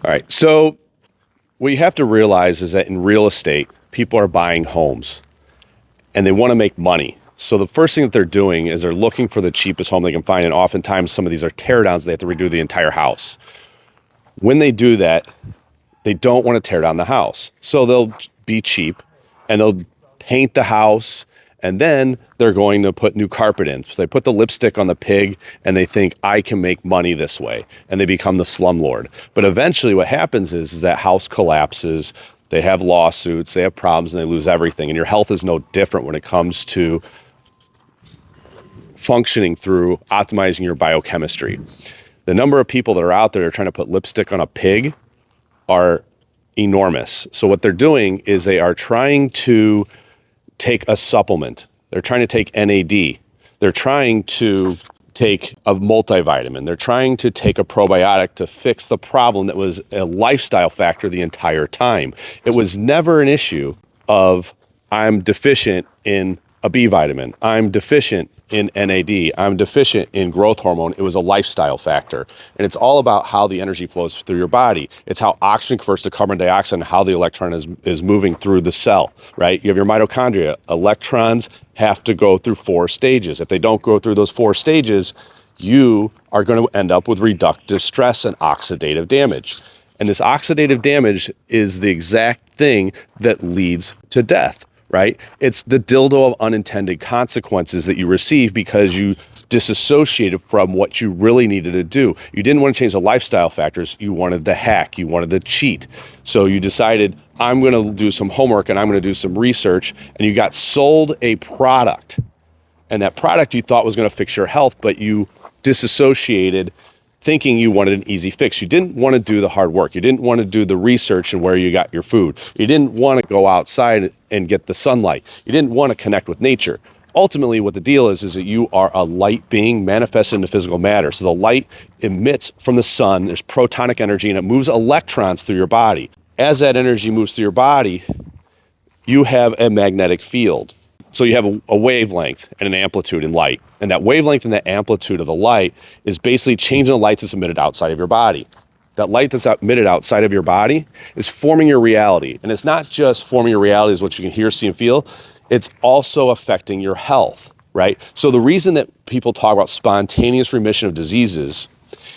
All right. So what you have to realize is that in real estate, people are buying homes and they want to make money. So the first thing that they're doing is they're looking for the cheapest home they can find. And oftentimes some of these are tear downs. They have to redo the entire house. When they do that, they don't want to tear down the house. So they'll be cheap and they'll paint the house, and then they're going to put new carpet in. So they put the lipstick on the pig and they think, I can make money this way. And they become the slumlord. But eventually what happens is that house collapses. They have lawsuits, they have problems, and they lose everything. And your health is no different when it comes to functioning through optimizing your biochemistry. The number of people that are out there trying to put lipstick on a pig are enormous. So what they're doing is they are trying to take a supplement. They're trying to take NAD. They're trying to take a multivitamin. They're trying to take a probiotic to fix the problem that was a lifestyle factor the entire time. It was never an issue of I'm deficient in a B vitamin, I'm deficient in NAD, I'm deficient in growth hormone. It was a lifestyle factor. And it's all about how the energy flows through your body. It's how oxygen converts to carbon dioxide and how the electron is moving through the cell, right? You have your mitochondria. Electrons have to go through 4 stages. If they don't go through those 4 stages, you are going to end up with reductive stress and oxidative damage. And this oxidative damage is the exact thing that leads to death. Right? It's the dildo of unintended consequences that you receive because you disassociated from what you really needed to do. You didn't want to change the lifestyle factors. You wanted the hack. You wanted the cheat. So you decided, I'm going to do some homework and I'm going to do some research. And you got sold a product. And that product you thought was going to fix your health, but you disassociated thinking you wanted an easy fix. You didn't want to do the hard work. You didn't want to do the research and where you got your food. You didn't want to go outside and get the sunlight. You didn't want to connect with nature. Ultimately, what the deal is that you are a light being manifested into physical matter. So the light emits from the sun, there's protonic energy, and it moves electrons through your body. As that energy moves through your body, you have a magnetic field. So you have a wavelength and an amplitude in light. And that wavelength and that amplitude of the light is basically changing the light that's emitted outside of your body. That light that's emitted outside of your body is forming your reality. And it's not just forming your reality as what you can hear, see, and feel. It's also affecting your health, right? So the reason that people talk about spontaneous remission of diseases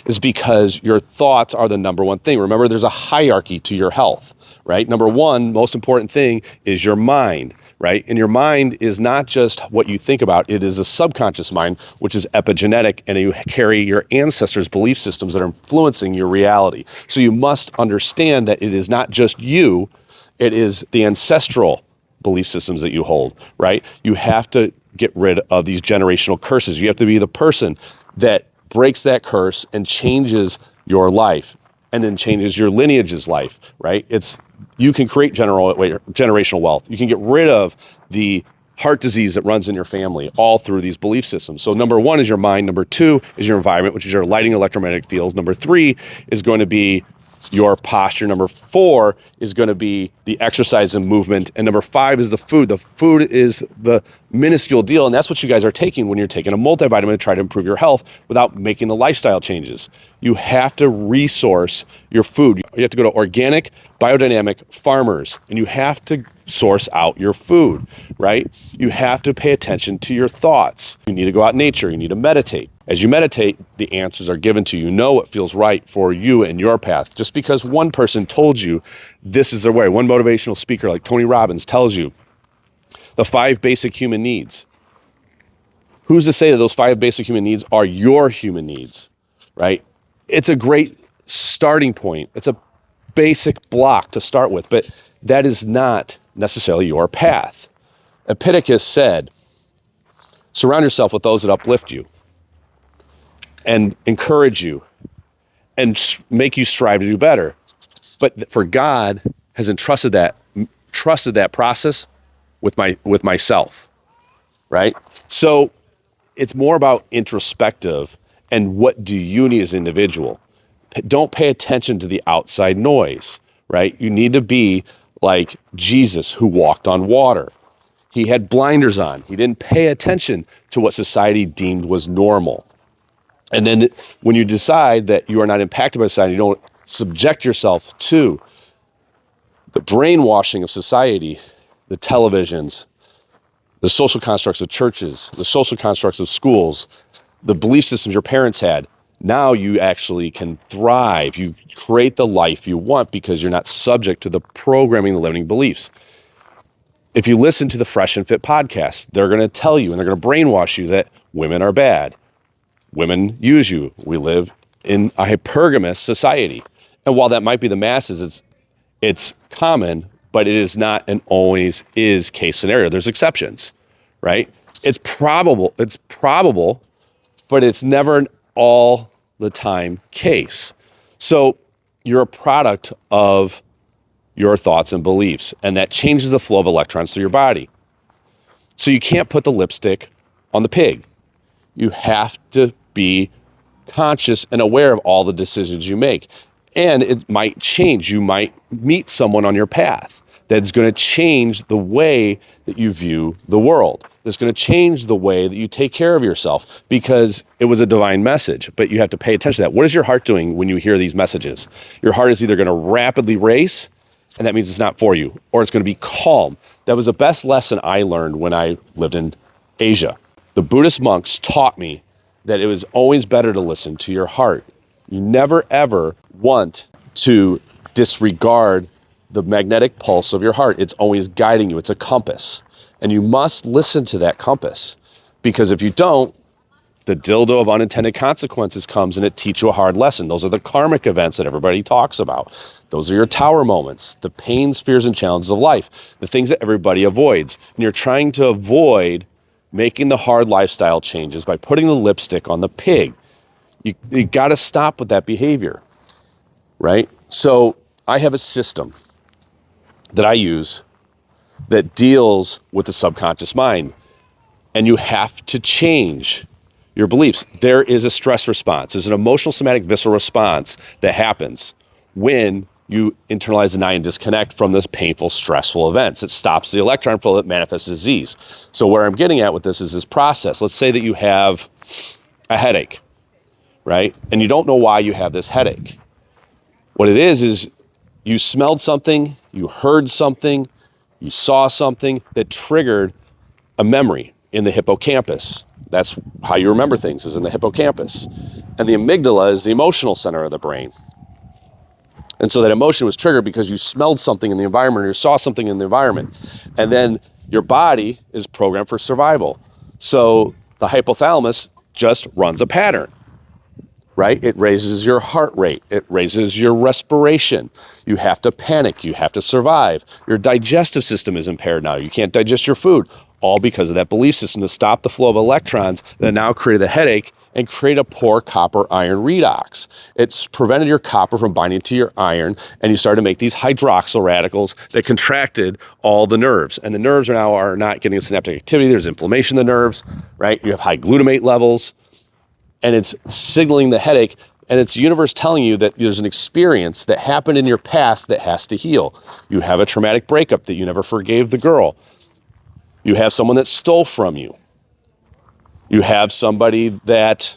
is because your thoughts are the number one thing. Remember, there's a hierarchy to your health, right? Number one, most important thing is your mind, right? And your mind is not just what you think about. It is a subconscious mind, which is epigenetic, and you carry your ancestors' belief systems that are influencing your reality. So you must understand that it is not just you, it is the ancestral belief systems that you hold, right? You have to get rid of these generational curses. You have to be the person that breaks that curse and changes your life and then changes your lineage's life, right? You can create generational wealth. You can get rid of the heart disease that runs in your family all through these belief systems. So number one is your mind. Number two is your environment, which is your lighting electromagnetic fields. Number three is going to be your posture. Number four is going to be the exercise and movement. And number five is the food. The food is the minuscule deal. And that's what you guys are taking when you're taking a multivitamin to try to improve your health without making the lifestyle changes. You have to resource your food. You have to go to organic, biodynamic farmers, and you have to source out your food, right? You have to pay attention to your thoughts. You need to go out in nature. You need to meditate. As you meditate, the answers are given to you. You know what feels right for you and your path. Just because one person told you this is their way, one motivational speaker like Tony Robbins tells you the 5 basic human needs. Who's to say that those 5 basic human needs are your human needs, right? It's a great starting point. It's a basic block to start with, but that is not necessarily your path. Epictetus said, surround yourself with those that uplift you and encourage you and make you strive to do better. But for God has entrusted that process with myself, right? So it's more about introspective and what do you need as an individual. Don't pay attention to the outside noise, right? You need to be like Jesus, who walked on water. He had blinders on. He didn't pay attention to what society deemed was normal. And then when you decide that you are not impacted by society, you don't subject yourself to the brainwashing of society, the televisions, the social constructs of churches, the social constructs of schools, the belief systems your parents had, now you actually can thrive. You create the life you want because you're not subject to the programming, the limiting beliefs. If you listen to the Fresh and Fit podcast, they're going to tell you and they're going to brainwash you that women are bad. Women use you. We live in a hypergamous society. And while that might be the masses, it's common, but it is not an always is case scenario. There's exceptions, right? It's probable, but it's never an all the time case. So you're a product of your thoughts and beliefs, and that changes the flow of electrons through your body. So you can't put the lipstick on the pig. You have to be conscious and aware of all the decisions you make. And it might change. You might meet someone on your path that's going to change the way that you view the world. That's going to change the way that you take care of yourself because it was a divine message. But you have to pay attention to that. What is your heart doing when you hear these messages? Your heart is either going to rapidly race, and that means it's not for you, or it's going to be calm. That was the best lesson I learned when I lived in Asia. The Buddhist monks taught me that it was always better to listen to your heart. You never, ever want to disregard the magnetic pulse of your heart. It's always guiding you. It's a compass. And you must listen to that compass. Because if you don't, the dildo of unintended consequences comes and it teaches you a hard lesson. Those are the karmic events that everybody talks about. Those are your tower moments, the pains, fears, and challenges of life, the things that everybody avoids. And you're trying to avoid making the hard lifestyle changes by putting the lipstick on the pig. You got to stop with that behavior, right? So I have a system that I use that deals with the subconscious mind, and you have to change your beliefs. There is a stress response. There's an emotional, somatic, visceral response that happens when you internalize, deny, and disconnect from this painful, stressful events. It stops the electron flow that manifests disease. So where I'm getting at with this is this process. Let's say that you have a headache, right? And you don't know why you have this headache. What it is you smelled something, you heard something, you saw something that triggered a memory in the hippocampus. That's how you remember things, is in the hippocampus. And the amygdala is the emotional center of the brain. And so that emotion was triggered because you smelled something in the environment or you saw something in the environment. And then your body is programmed for survival. So the hypothalamus just runs a pattern, right? It raises your heart rate. It raises your respiration. You have to panic. You have to survive. Your digestive system is impaired now. You can't digest your food, all because of that belief system to stop the flow of electrons that now created a headache and create a poor copper-iron redox. It's prevented your copper from binding to your iron, and you started to make these hydroxyl radicals that contracted all the nerves. And the nerves are not getting synaptic activity. There's inflammation in the nerves, right? You have high glutamate levels, and it's signaling the headache, and it's the universe telling you that there's an experience that happened in your past that has to heal. You have a traumatic breakup that you never forgave the girl. You have someone that stole from you. You have somebody that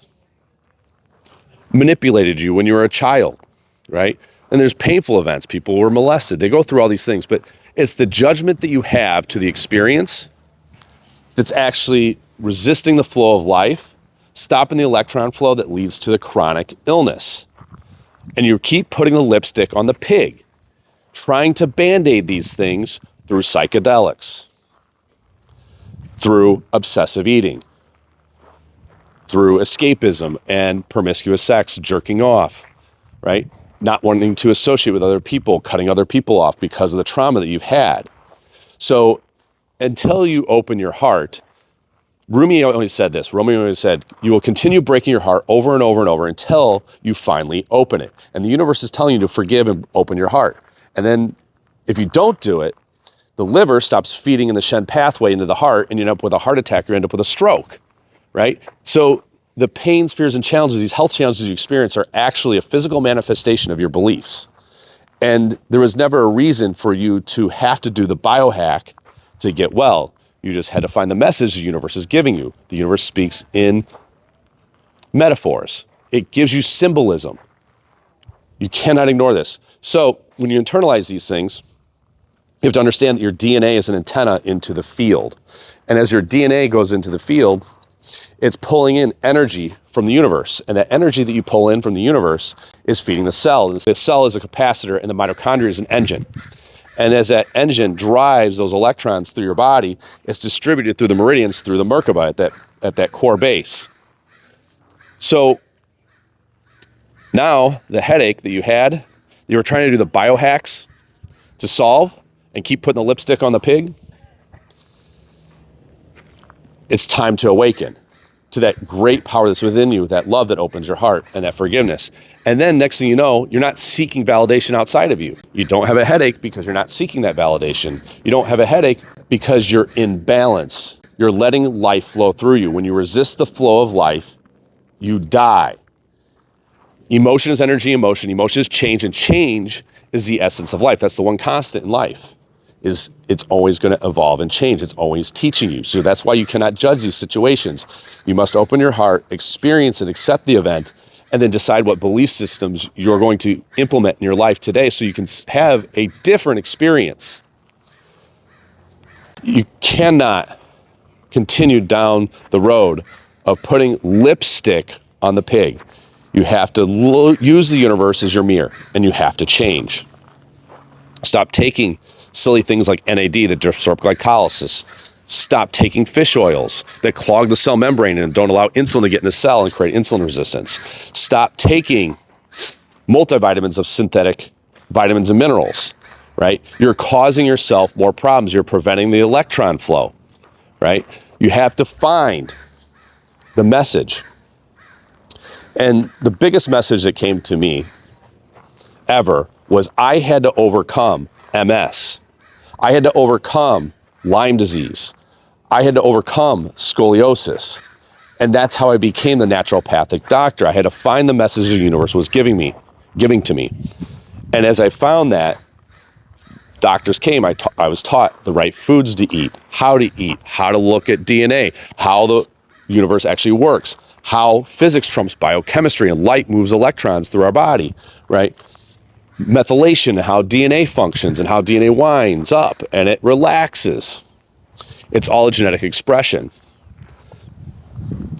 manipulated you when you were a child, right? And there's painful events. People were molested. They go through all these things, but it's the judgment that you have to the experience that's actually resisting the flow of life, stopping the electron flow that leads to the chronic illness. And you keep putting the lipstick on the pig, trying to band-aid these things through psychedelics, through obsessive eating, through escapism and promiscuous sex, jerking off, right? Not wanting to associate with other people, cutting other people off because of the trauma that you've had. So until you open your heart, Rumi always said this. Rumi always said, you will continue breaking your heart over and over and over until you finally open it. And the universe is telling you to forgive and open your heart. And then if you don't do it, the liver stops feeding in the Shen pathway into the heart, and you end up with a heart attack or end up with a stroke, right? So the pains, fears, and challenges, these health challenges you experience are actually a physical manifestation of your beliefs. And there was never a reason for you to have to do the biohack to get well. You just had to find the message the universe is giving you. The universe speaks in metaphors. It gives you symbolism. You cannot ignore this. So when you internalize these things, you have to understand that your DNA is an antenna into the field. And as your DNA goes into the field, it's pulling in energy from the universe. And that energy that you pull in from the universe is feeding the cell. And the cell is a capacitor and the mitochondria is an engine. And as that engine drives those electrons through your body, it's distributed through the meridians, through the Merkaba at that core base. So now the headache that you were trying to do the biohacks to solve and keep putting the lipstick on the pig, it's time to awaken to that great power that's within you, that love that opens your heart, and that forgiveness. And then next thing you know, you're not seeking validation outside of you. You don't have a headache because you're not seeking that validation. You don't have a headache because you're in balance. You're letting life flow through you. When you resist the flow of life, you die. Emotion is energy, emotion is change, and change is the essence of life. That's the one constant in life. Is it's always going to evolve and change. It's always teaching you. So that's why you cannot judge these situations. You must open your heart, experience it, accept the event, and then decide what belief systems you're going to implement in your life today so you can have a different experience. You cannot continue down the road of putting lipstick on the pig. You have to use the universe as your mirror, and you have to change. Stop taking silly things like NAD that disrupt glycolysis. Stop taking fish oils that clog the cell membrane and don't allow insulin to get in the cell and create insulin resistance. Stop taking multivitamins of synthetic vitamins and minerals, right? You're causing yourself more problems. You're preventing the electron flow, right? You have to find the message. And the biggest message that came to me ever was I had to overcome MS. I had to overcome Lyme disease. I had to overcome scoliosis. And that's how I became the naturopathic doctor. I had to find the message the universe was giving to me. And as I found that, doctors came. I was taught the right foods to eat, how to look at DNA, how the universe actually works, how physics trumps biochemistry and light moves electrons through our body, right? Methylation, how DNA functions and how DNA winds up and it relaxes. It's all a genetic expression.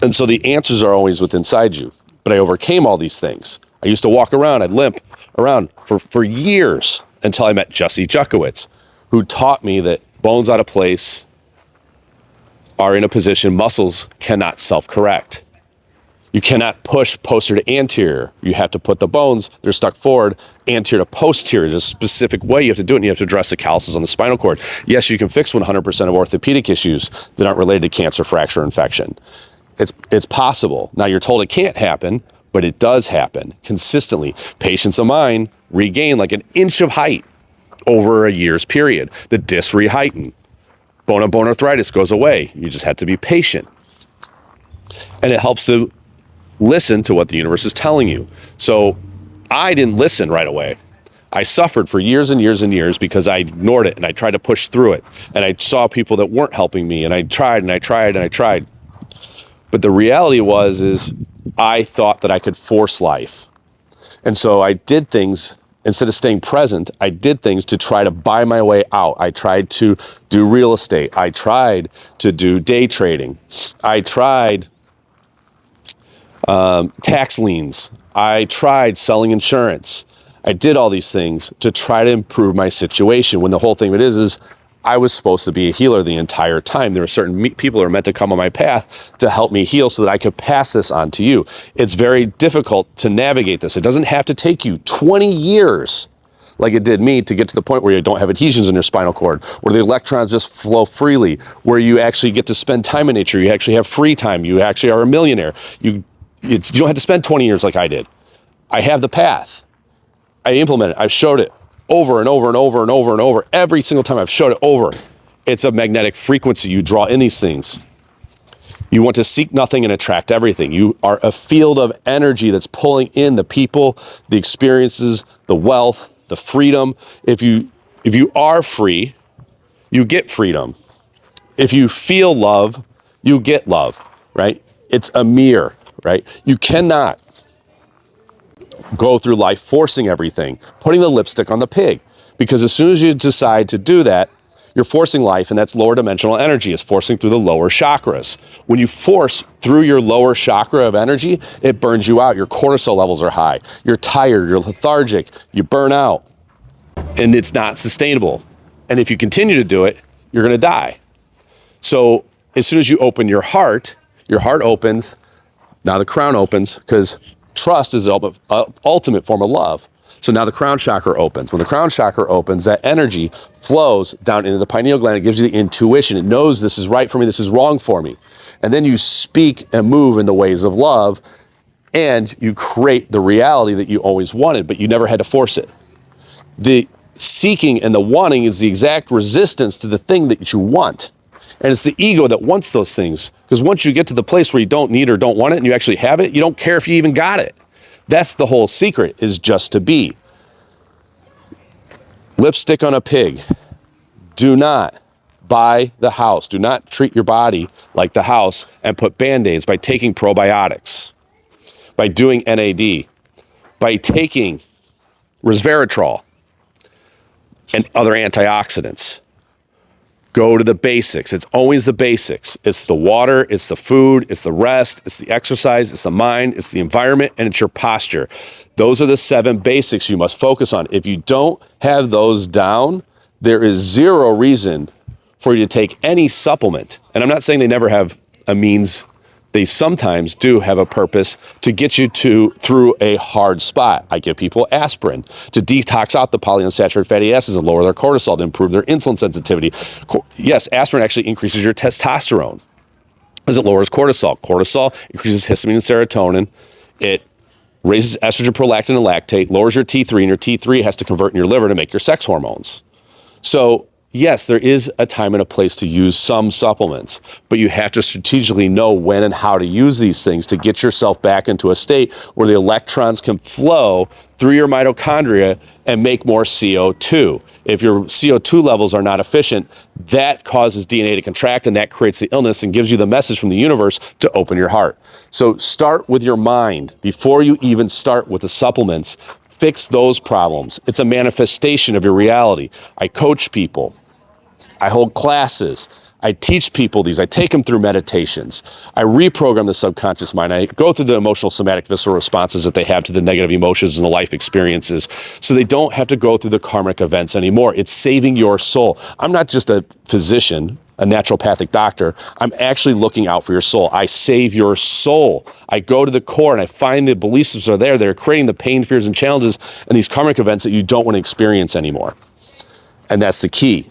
And so the answers are always within inside you. But I overcame all these things. I used to walk around, I'd limp around for years until I met Jesse Juckowitz, who taught me that bones out of place are in a position muscles cannot self-correct. You cannot push posterior to anterior. You have to put the bones, they're stuck forward, anterior to posterior. There's a specific way you have to do it, and you have to address the calluses on the spinal cord. Yes, you can fix 100% of orthopedic issues that aren't related to cancer, fracture, infection. It's possible. Now, you're told it can't happen, but it does happen consistently. Patients of mine regain like an inch of height over a year's period. The discs reheighten. Bone-on-bone arthritis goes away. You just have to be patient. And it helps to listen to what the universe is telling you. So I didn't listen right away. I suffered for years and years and years because I ignored it and I tried to push through it. And I saw people that weren't helping me and I tried and I tried and I tried. But the reality is I thought that I could force life. And so I did things, instead of staying present, I did things to try to buy my way out. I tried to do real estate. I tried to do day trading. I tried tax liens. I tried selling insurance. I did all these things to try to improve my situation when the whole thing of it is I was supposed to be a healer the entire time. There were certain people who are meant to come on my path to help me heal so that I could pass this on to you. It's very difficult to navigate this. It doesn't have to take you 20 years like it did me to get to the point where you don't have adhesions in your spinal cord, where the electrons just flow freely, where you actually get to spend time in nature. You actually have free time. You actually are a millionaire. You don't have to spend 20 years like I did. I have the path. I implement it. I've showed it over and over and over and over and over. Every single time I've showed it over. It's a magnetic frequency. You draw in these things. You want to seek nothing and attract everything. You are a field of energy that's pulling in the people, the experiences, the wealth, the freedom. If you are free, you get freedom. If you feel love, you get love, right? It's a mirror, right? You cannot go through life forcing everything, putting the lipstick on the pig. Because as soon as you decide to do that, you're forcing life, and that's lower dimensional energy. It's forcing through the lower chakras. When you force through your lower chakra of energy, it burns you out. Your cortisol levels are high. You're tired, you're lethargic, you burn out, and it's not sustainable. And if you continue to do it, you're gonna die. So as soon as you open your heart opens, now the crown opens, because trust is the ultimate form of love. So now the crown chakra opens. When the crown chakra opens, that energy flows down into the pineal gland. It gives you the intuition. It knows this is right for me, this is wrong for me. And then you speak and move in the ways of love, and you create the reality that you always wanted, but you never had to force it. The seeking and the wanting is the exact resistance to the thing that you want. And it's the ego that wants those things. Because once you get to the place where you don't need or don't want it and you actually have it, you don't care if you even got it. That's the whole secret, is just to be. Lipstick on a pig. Do not buy the house. Do not treat your body like the house and put Band-Aids by taking probiotics, by doing NAD, by taking resveratrol and other antioxidants. Go to the basics. It's always the basics. It's the water, it's the food, it's the rest, it's the exercise, it's the mind, it's the environment, and it's your posture. Those are the 7 basics you must focus on. If you don't have those down, there is zero reason for you to take any supplement. And I'm not saying they never have a means. They sometimes do have a purpose to get you through a hard spot. I give people aspirin to detox out the polyunsaturated fatty acids and lower their cortisol, to improve their insulin sensitivity. Yes, aspirin actually increases your testosterone as it lowers cortisol. Cortisol increases histamine and serotonin. It raises estrogen, prolactin, and lactate, lowers your T3, and your T3 has to convert in your liver to make your sex hormones. So yes, there is a time and a place to use some supplements, but you have to strategically know when and how to use these things to get yourself back into a state where the electrons can flow through your mitochondria and make more CO2. If your CO2 levels are not efficient, that causes DNA to contract, and that creates the illness and gives you the message from the universe to open your heart. So start with your mind before you even start with the supplements. Fix those problems. It's a manifestation of your reality. I coach people. I hold classes. I teach people these. I take them through meditations. I reprogram the subconscious mind. I go through the emotional, somatic, visceral responses that they have to the negative emotions and the life experiences, so they don't have to go through the karmic events anymore. It's saving your soul. I'm not just a physician, a naturopathic doctor. I'm actually looking out for your soul. I save your soul. I go to the core and I find the belief systems are there. They're creating the pain, fears, and challenges and these karmic events that you don't want to experience anymore. And that's the key.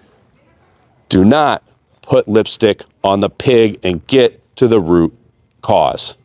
Do not put lipstick on the pig and get to the root cause.